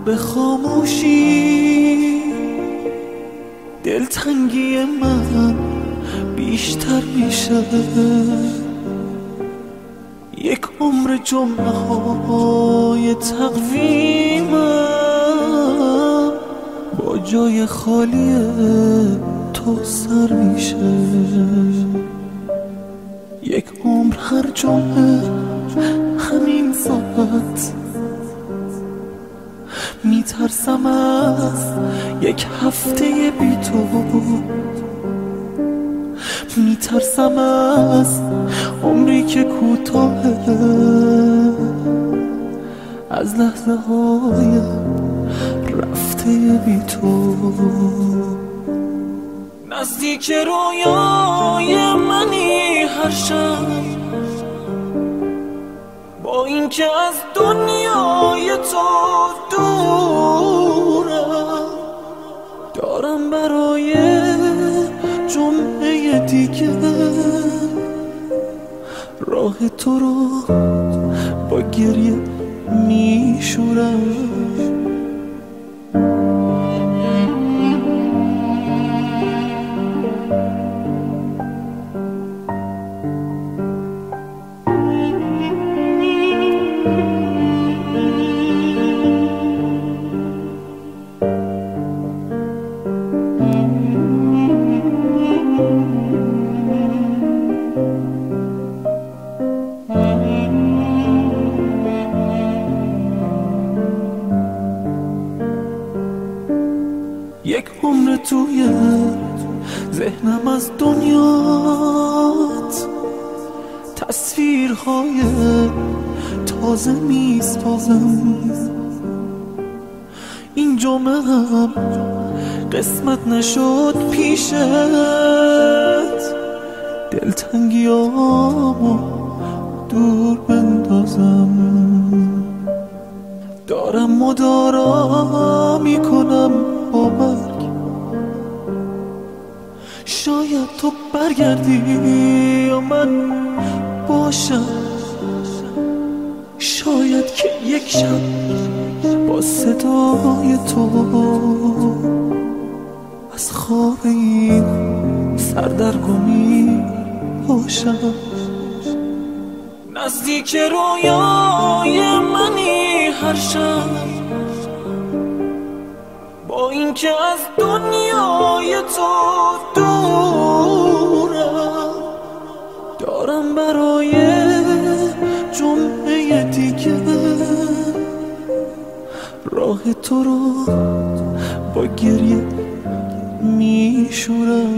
به خاموشی دلتنگی من بیشتر میشه. یک عمر جمعه های تقویمم با جای خالی تو سر میشه. یک عمر هر جمعه همین ساعت میترسم از یک هفته بی تو، میترسم از عمری که کوتاهه، از لحظه های رفته بی تو. نزدیک رویای منی هر شب، با اینکه از دنیای تو دورم، دارم برای جمعه دیگه راه تو رو با گریه میشورم. یک عمر توی ذهنم از دنیات تصویرهای تازه میسازم. این جمعه هم قسمت نشد پیشت، دلتنگیامو دور بندازم. دارم مدارا میکنم با مرگ، شاید تو برگردی یا من باشم، شاید که یک شب با صدای تو از خواب این سردرگمی باشم. نزدیک رویای منی هر شب، با اینکه از دنیای تو دورم، دارم برای جمعه دیگه راه تو رو با گریه میشورم.